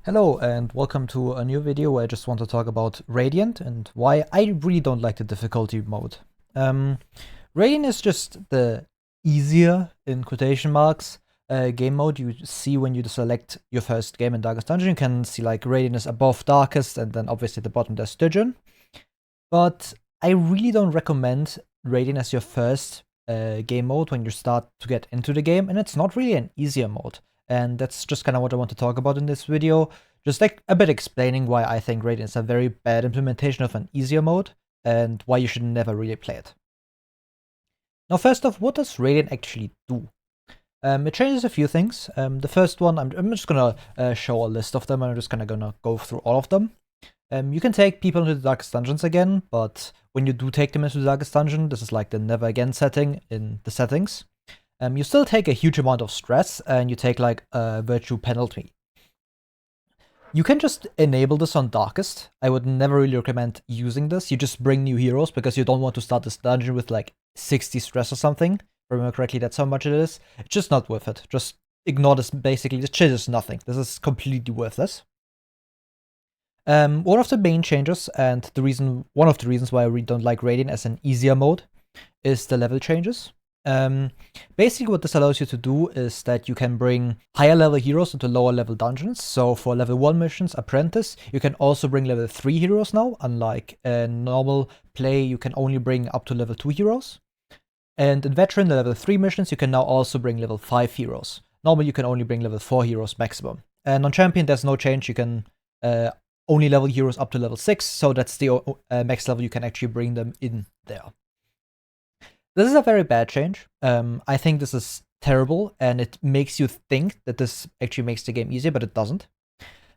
Hello and welcome to a new video where I just want to talk about Radiant and why I really don't like the difficulty mode. Radiant is just the easier, in quotation marks, game mode you see when you select your first game in Darkest Dungeon. You can see like Radiant is above Darkest and then obviously at the bottom there's Stygian. But I really don't recommend Radiant as your first game mode when you start to get into the game, and it's not really an easier mode. And that's just kind of what I want to talk about in this video. Just like a bit explaining why I think Radiant is a very bad implementation of an easier mode and why you should never really play it. Now, first off, what does Radiant actually do? It changes a few things. The first one, I'm just gonna show a list of them, and I'm just kind of gonna go through all of them. You can take people into the Darkest Dungeons again, but when you do take them into the Darkest Dungeon, this is like the never again setting in the settings. You still take a huge amount of stress, and you take like a virtue penalty. You can just enable this on Darkest. I would never really recommend using this. You just bring new heroes because you don't want to start this dungeon with like 60 stress or something. If I remember correctly, that's how much it is. It's just not worth it. Just ignore this basically. This shit is nothing. This is completely worthless. One of the main changes, and one of the reasons why I really don't like Radiant as an easier mode, is the level changes. Basically what this allows you to do is that you can bring higher level heroes into lower level dungeons. So for level 1 missions, Apprentice, you can also bring level 3 heroes now. Unlike normal play, you can only bring up to level 2 heroes. And in Veteran, the level 3 missions, you can now also bring level 5 heroes. Normally you can only bring level 4 heroes maximum. And on Champion, there's no change. You can only level heroes up to level 6, so that's the max level you can actually bring them in there. This is a very bad change. I think this is terrible, and it makes you think that this actually makes the game easier, but it doesn't.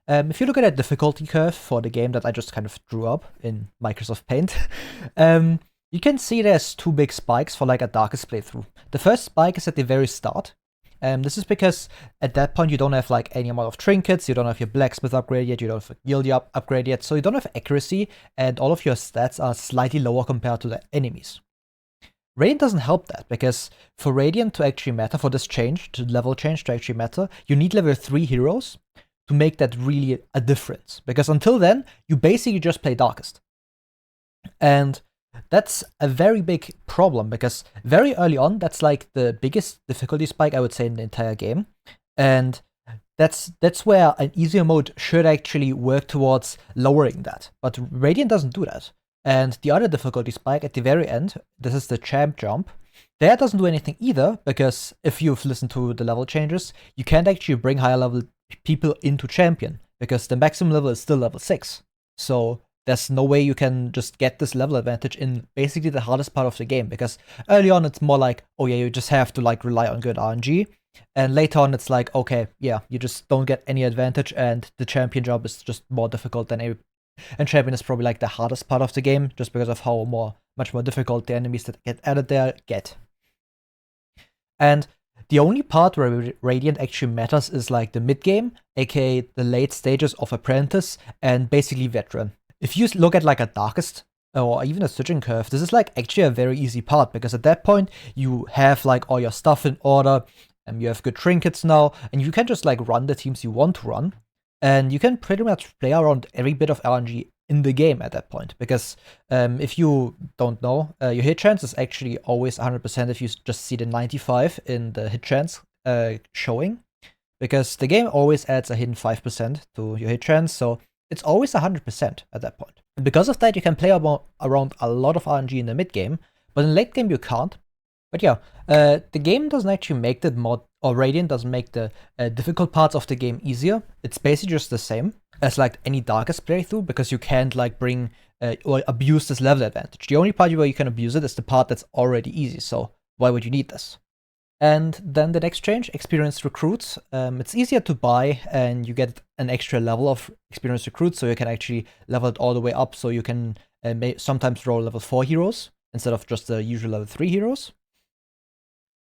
If you look at a difficulty curve for the game that I just kind of drew up in Microsoft Paint, you can see there's two big spikes for like a Darkest playthrough. The first spike is at the very start. This is because at that point you don't have like any amount of trinkets, you don't have your blacksmith upgrade yet, you don't have your guild upgrade yet, so you don't have accuracy, and all of your stats are slightly lower compared to the enemies. Radiant doesn't help that, because for Radiant to actually matter, for this change, to level change to actually matter, you need level 3 heroes to make that really a difference. Because until then, you basically just play Darkest. And that's a very big problem, because very early on, that's like the biggest difficulty spike I would say in the entire game. And that's where an easier mode should actually work towards lowering that. But Radiant doesn't do that. And the other difficulty spike at the very end, this is the champ jump, that doesn't do anything either, because if you've listened to the level changes, you can't actually bring higher level people into champion, because the maximum level is still level 6. So there's no way you can just get this level advantage in basically the hardest part of the game, because early on it's more like, oh yeah, you just have to like rely on good RNG, and later on it's like, okay, yeah, you just don't get any advantage, and the champion jump is just more difficult than and Champion is probably like the hardest part of the game, just because of how much more difficult the enemies that get added there get. And the only part where Radiant actually matters is like the mid game, aka the late stages of Apprentice and basically Veteran. If you look at like a Darkest or even a Stygian curve, this is like actually a very easy part, because at that point you have like all your stuff in order, and you have good trinkets now, and you can just like run the teams you want to run. And you can pretty much play around every bit of RNG in the game at that point, because if you don't know, your hit chance is actually always 100% if you just see the 95 in the hit chance showing, because the game always adds a hidden 5% to your hit chance, so it's always 100% at that point. And because of that, you can play around a lot of RNG in the mid game, but in late game you can't. But yeah, the game doesn't actually make the mod, or Radiant doesn't make the difficult parts of the game easier. It's basically just the same as like any Darkest playthrough, because you can't like bring or abuse this level advantage. The only part where you can abuse it is the part that's already easy, so why would you need this? And then the next change, Experienced Recruits. It's easier to buy, and you get an extra level of Experienced Recruits, so you can actually level it all the way up, so you can sometimes roll level 4 heroes instead of just the usual level 3 heroes.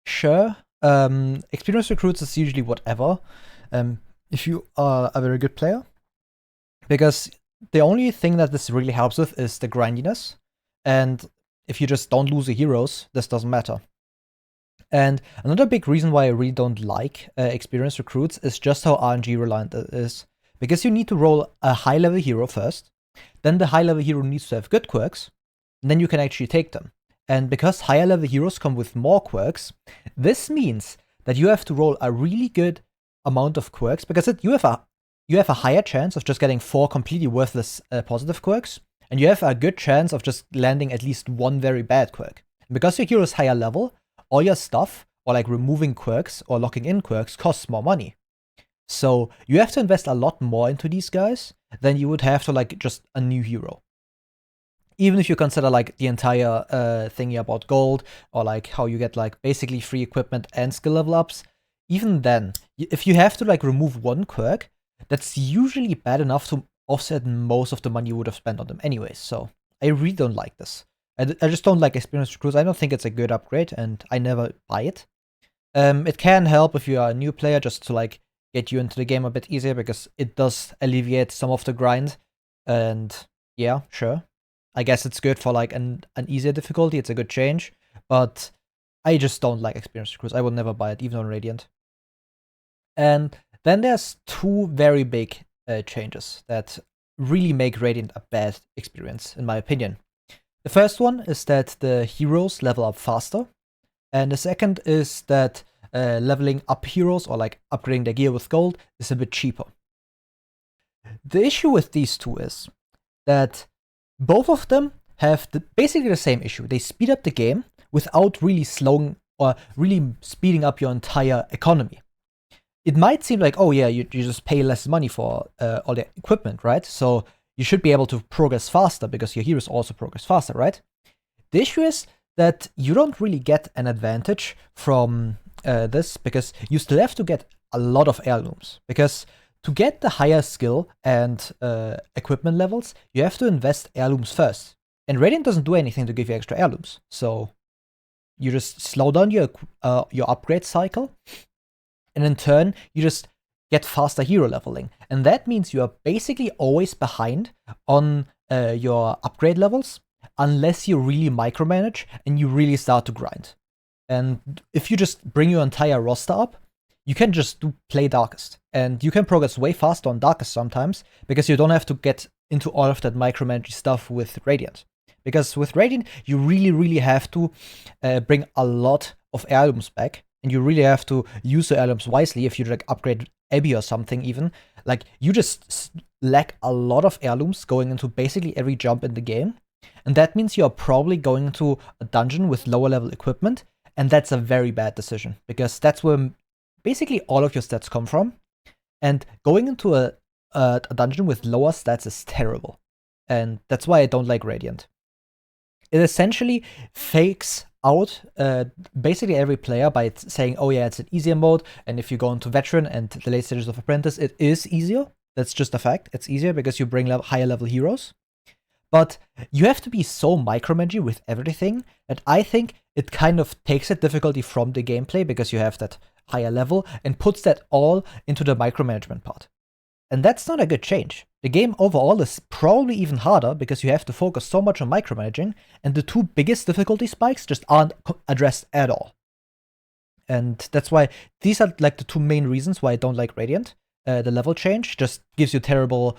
Sure, Experienced Recruits is usually whatever, if you are a very good player, because the only thing that this really helps with is the grindiness, and if you just don't lose the heroes, this doesn't matter. And another big reason why I really don't like Experienced Recruits is just how RNG reliant it is, because you need to roll a high-level hero first, then the high-level hero needs to have good quirks, and then you can actually take them. And because higher-level heroes come with more quirks, this means that you have to roll a really good amount of quirks, because you have a higher chance of just getting 4 completely worthless positive quirks, and you have a good chance of just landing at least 1 very bad quirk. And because your hero is higher level, all your stuff, or like removing quirks or locking in quirks, costs more money. So you have to invest a lot more into these guys than you would have to like just a new hero. Even if you consider like the entire thingy about gold, or like how you get like basically free equipment and skill level ups, even then, if you have to like remove 1 quirk, that's usually bad enough to offset most of the money you would have spent on them anyways. So I really don't like this. I just don't like Experience Recruits. I don't think it's a good upgrade, and I never buy it. It can help if you are a new player, just to like get you into the game a bit easier, because it does alleviate some of the grind. And yeah, sure. I guess it's good for like an easier difficulty. It's a good change, but I just don't like Experience Recruits. I would never buy it, even on Radiant. And then there's 2 very big changes that really make Radiant a bad experience, in my opinion. The first one is that the heroes level up faster, and the second is that leveling up heroes, or like upgrading their gear with gold, is a bit cheaper. The issue with these 2 is that both of them have basically the same issue. They speed up the game without really slowing or really speeding up your entire economy. It might seem like, oh yeah, you just pay less money for all the equipment, right? So you should be able to progress faster because your heroes also progress faster, right? The issue is that you don't really get an advantage from this, because you still have to get a lot of heirlooms. Because to get the higher skill and equipment levels, you have to invest heirlooms first. And Radiant doesn't do anything to give you extra heirlooms. So you just slow down your upgrade cycle, and in turn, you just get faster hero leveling. And that means you are basically always behind on your upgrade levels, unless you really micromanage and you really start to grind. And if you just bring your entire roster up, you can just play Darkest. And you can progress way faster on Darkest sometimes, because you don't have to get into all of that micromanaging stuff with Radiant. Because with Radiant, you really, really have to bring a lot of heirlooms back, and you really have to use the heirlooms wisely. If you like upgrade Abby or something, even, like, you just lack a lot of heirlooms going into basically every jump in the game. And that means you're probably going into a dungeon with lower level equipment, and that's a very bad decision, because that's where basically all of your stats come from. And going into a dungeon with lower stats is terrible. And that's why I don't like Radiant. It essentially fakes out basically every player by saying, oh yeah, it's an easier mode, and if you go into Veteran and the late stages of Apprentice, it is easier. That's just a fact. It's easier because you bring higher level heroes. But you have to be so micromanaging with everything that I think it kind of takes that difficulty from the gameplay, because you have that higher level, and puts that all into the micromanagement part. And that's not a good change. The game overall is probably even harder, because you have to focus so much on micromanaging, and the 2 biggest difficulty spikes just aren't addressed at all. And that's why these are like the 2 main reasons why I don't like Radiant. The level change just gives you terrible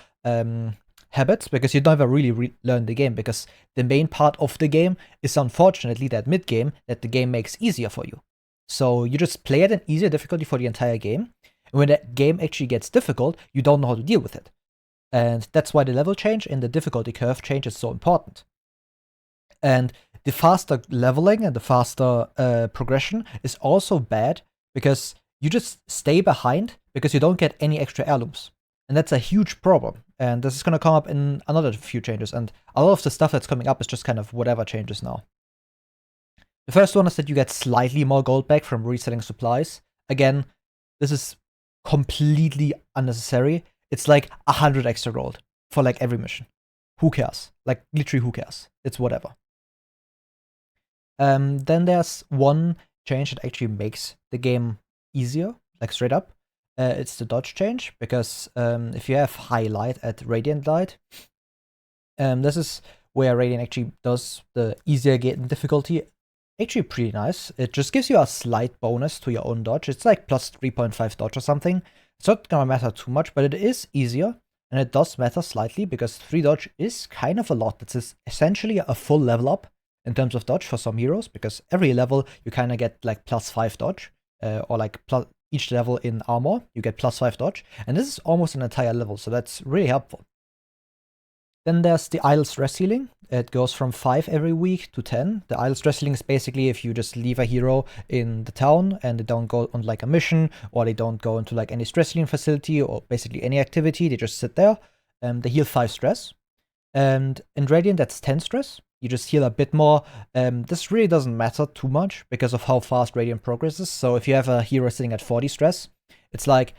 habits, because you never really learn the game, because the main part of the game is unfortunately that mid-game that the game makes easier for you. So you just play at an easier difficulty for the entire game, and when that game actually gets difficult, you don't know how to deal with it. And that's why the level change and the difficulty curve change is so important. And the faster leveling and the faster progression is also bad, because you just stay behind because you don't get any extra heirlooms. And that's a huge problem. And this is going to come up in another few changes. And a lot of the stuff that's coming up is just kind of whatever changes now. The first one is that you get slightly more gold back from reselling supplies. Again, this is completely unnecessary. It's like 100 extra gold for like every mission. Who cares? Like, literally, who cares? It's whatever. Then there's one change that actually makes the game easier, like straight up. It's the dodge change, because if you have high light at Radiant Light, this is where Radiant actually does the easier getting difficulty actually pretty nice. It just gives you a slight bonus to your own dodge. It's like plus 3.5 dodge or something. It's not gonna matter too much, but it is easier, and it does matter slightly because 3 dodge is kind of a lot. It's essentially a full level up in terms of dodge for some heroes, because every level you kind of get like +5 dodge, or like each level in armor you get +5 dodge, and this is almost an entire level, so that's really helpful. Then there's the idle stress healing. It goes from 5 every week to 10. The idle stress healing is basically if you just leave a hero in the town and they don't go on like a mission, or they don't go into like any stress healing facility or basically any activity, they just sit there. They heal 5 stress. And in Radiant, that's 10 stress. You just heal a bit more. This really doesn't matter too much because of how fast Radiant progresses. So if you have a hero sitting at 40 stress, it's like,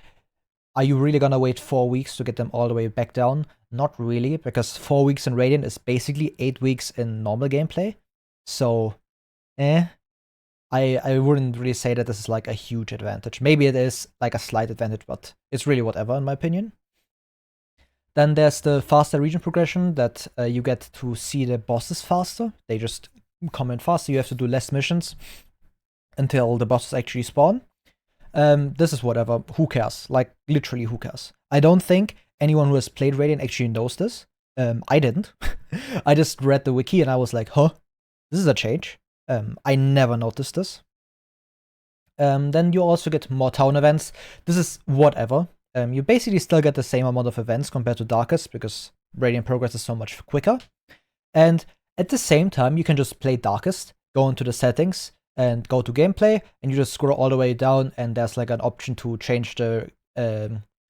are you really gonna wait 4 weeks to get them all the way back down? Not really, because 4 weeks in Radiant is basically 8 weeks in normal gameplay. So, I wouldn't really say that this is like a huge advantage. Maybe it is like a slight advantage, but it's really whatever in my opinion. Then there's the faster region progression that you get to see the bosses faster. They just come in faster. You have to do less missions until the bosses actually spawn. This is whatever. Who cares? Like, literally, who cares? I don't think anyone who has played Radiant actually knows this. I didn't. I just read the wiki and I was like, huh? This is a change. I never noticed this. Then you also get more town events. This is whatever. You basically still get the same amount of events compared to Darkest because Radiant progress is so much quicker. And at the same time, you can just play Darkest, go into the settings, and go to gameplay, and you just scroll all the way down, and there's like an option to change the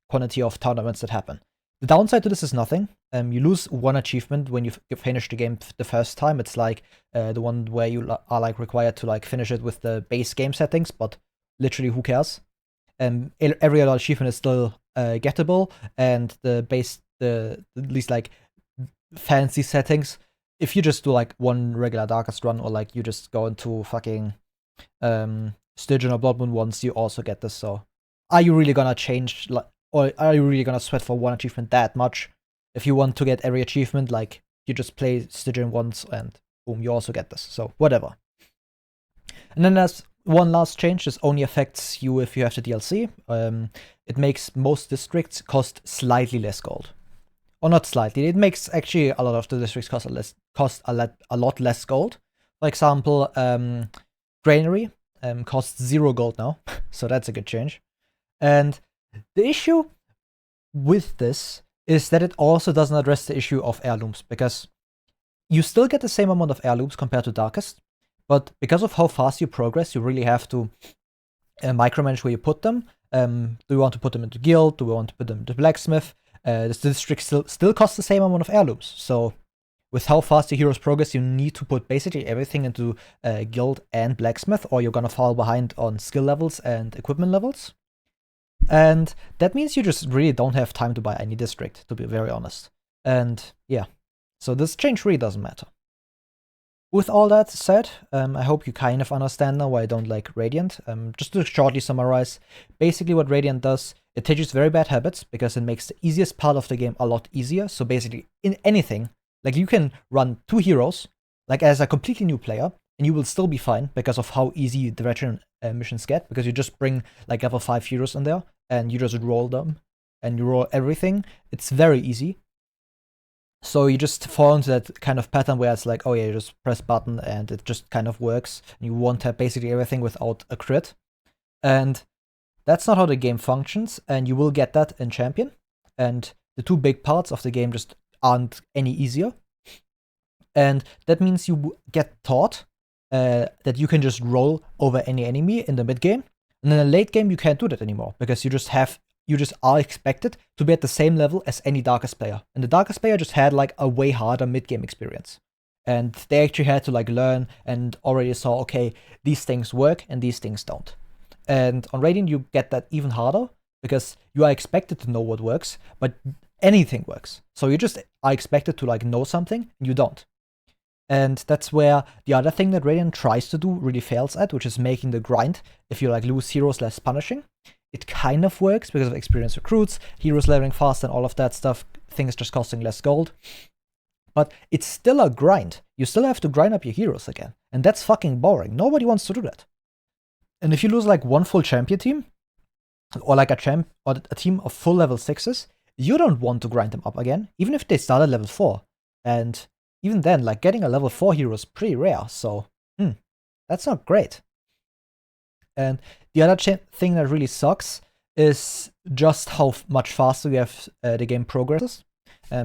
quantity of town events that happen. The downside to this is nothing. You lose 1 achievement when you finish the game the first time. It's like the one where you are like required to like finish it with the base game settings, but literally who cares? Every other achievement is still gettable, and the at least like fancy settings, if you just do like one regular Darkest run, or like you just go into fucking Stygian or Blood Moon once, you also get this. So are you really gonna change, like, or are you really gonna sweat for 1 achievement that much? If you want to get every achievement, like, you just play Stygian once and boom, you also get this. So whatever. And then there's one last change. This only affects you if you have the DLC. It makes most districts cost slightly less gold. Or not slightly, it makes actually a lot of the districts cost a lot less gold. For example, Granary costs 0 gold now, so that's a good change. And the issue with this is that it also doesn't address the issue of heirlooms, because you still get the same amount of heirlooms compared to Darkest, but because of how fast you progress, you really have to micromanage where you put them. Do you want to put them into guild? Do we want to put them into blacksmith? This district still costs the same amount of heirlooms. So with how fast your heroes progress, you need to put basically everything into guild and blacksmith, or you're gonna fall behind on skill levels and equipment levels. And that means you just really don't have time to buy any district, to be very honest. And yeah, so this change really doesn't matter. With all that said, I hope you kind of understand now why I don't like Radiant. Just to shortly summarize, basically what Radiant does, it teaches very bad habits because it makes the easiest part of the game a lot easier. So basically, in anything, like, you can run 2 heroes, like, as a completely new player, and you will still be fine because of how easy the veteran missions get, because you just bring like level 5 heroes in there, and you just roll them, and you roll everything. It's very easy. So you just fall into that kind of pattern where it's like, oh yeah, you just press button and it just kind of works. And you one tap basically everything without a crit. And that's not how the game functions, and you will get that in Champion. And the 2 big parts of the game just aren't any easier. And that means you get taught that you can just roll over any enemy in the mid game. And in the late game, you can't do that anymore, because you just are expected to be at the same level as any Darkest player. And the Darkest player just had like a way harder mid-game experience. And they actually had to like learn and already saw, okay, these things work and these things don't. And on Radiant, you get that even harder, because you are expected to know what works, but anything works. So you just are expected to like know something, and you don't. And that's where the other thing that Radiant tries to do really fails at, which is making the grind, if you like lose heroes, less punishing. It kind of works because of experienced recruits, heroes leveling fast, and all of that stuff, things just costing less gold. But it's still a grind. You still have to grind up your heroes again. And that's fucking boring. Nobody wants to do that. And if you lose like 1 full champion team, or like a team of full level 6s, you don't want to grind them up again, even if they start at level 4. And even then, like getting a level 4 hero is pretty rare, so that's not great. And the other thing that really sucks is just how much faster you have the game progresses.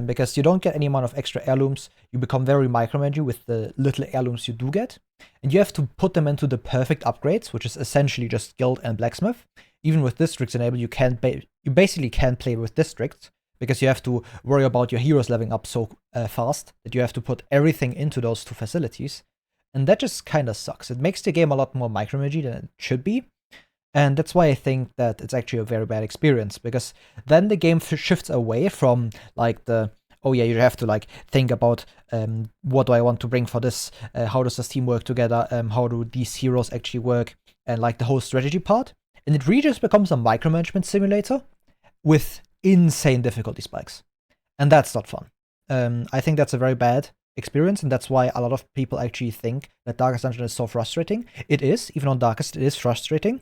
Because you don't get any amount of extra heirlooms, you become very micromanagey with the little heirlooms you do get. And you have to put them into the perfect upgrades, which is essentially just guild and blacksmith. Even with districts enabled, you basically can't play with districts because you have to worry about your heroes leveling up so fast that you have to put everything into those 2 facilities. And that just kind of sucks. It makes the game a lot more micromanagey than it should be. And that's why I think that it's actually a very bad experience, because then the game shifts away from like the, oh yeah, you have to like think about what do I want to bring for this, how does this team work together, how do these heroes actually work, and like the whole strategy part. And it really just becomes a micromanagement simulator with insane difficulty spikes. And that's not fun. I think that's a very bad experience, and that's why a lot of people actually think that Darkest Dungeon is so frustrating. It is, even on Darkest, it is frustrating.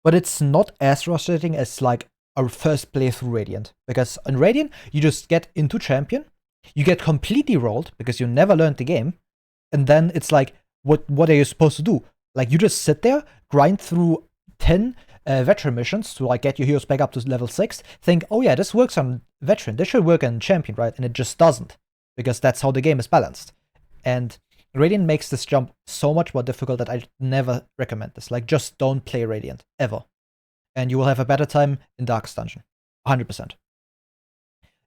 But it's not as frustrating as like our first playthrough Radiant. Because in Radiant, you just get into Champion, you get completely rolled because you never learned the game, and then it's like, what are you supposed to do? Like, you just sit there, grind through 10 veteran missions to like get your heroes back up to level 6, think, oh yeah, this works on veteran, this should work on champion, right? And it just doesn't, because that's how the game is balanced. And Radiant makes this jump so much more difficult that I never recommend this. Like, just don't play Radiant, ever. And you will have a better time in Darkest Dungeon. 100%.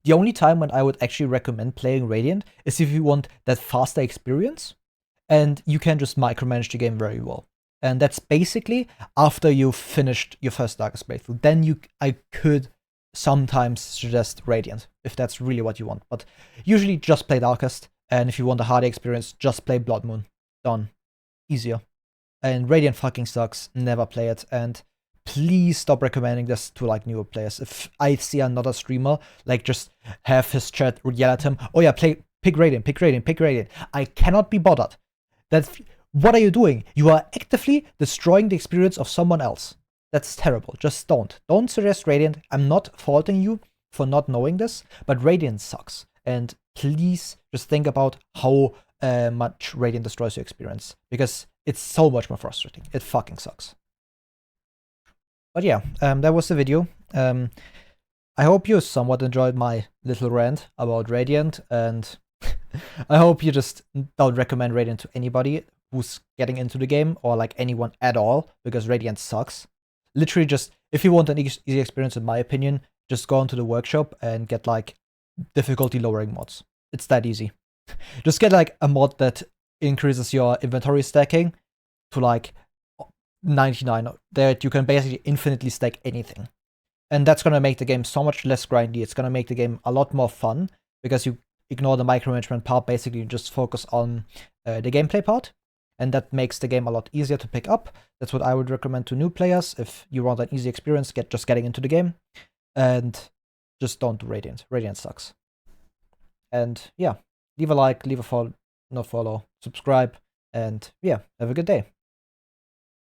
The only time when I would actually recommend playing Radiant is if you want that faster experience, and you can just micromanage the game very well. And that's basically after you've finished your first Darkest playthrough. Then I could sometimes suggest Radiant, if that's really what you want. But usually just play Darkest. And if you want a harder experience, just play Blood Moon. Done. Easier. And Radiant fucking sucks. Never play it. And please stop recommending this to like newer players. If I see another streamer like just have his chat yell at him, oh yeah, pick Radiant, pick Radiant, pick Radiant, I cannot be bothered. What are you doing? You are actively destroying the experience of someone else. That's terrible. Just don't. Don't suggest Radiant. I'm not faulting you for not knowing this, but Radiant sucks. And please just think about how much Radiant destroys your experience, because it's so much more frustrating. It fucking sucks. But yeah, that was the video. I hope you somewhat enjoyed my little rant about Radiant, and I hope you just don't recommend Radiant to anybody who's getting into the game, or like anyone at all, because Radiant sucks. Literally just, if you want an easy experience, in my opinion, just go into the workshop and get like difficulty lowering mods. It's that easy. Just get like a mod that increases your inventory stacking to like 99, that you can basically infinitely stack anything. And that's gonna make the game so much less grindy. It's gonna make the game a lot more fun, because you ignore the micromanagement part, basically you just focus on the gameplay part. And that makes the game a lot easier to pick up. That's what I would recommend to new players. If you want an easy experience, just getting into the game. And just don't do Radiant. Radiant sucks. And yeah, leave a like, leave a follow, not follow, subscribe, and yeah, have a good day.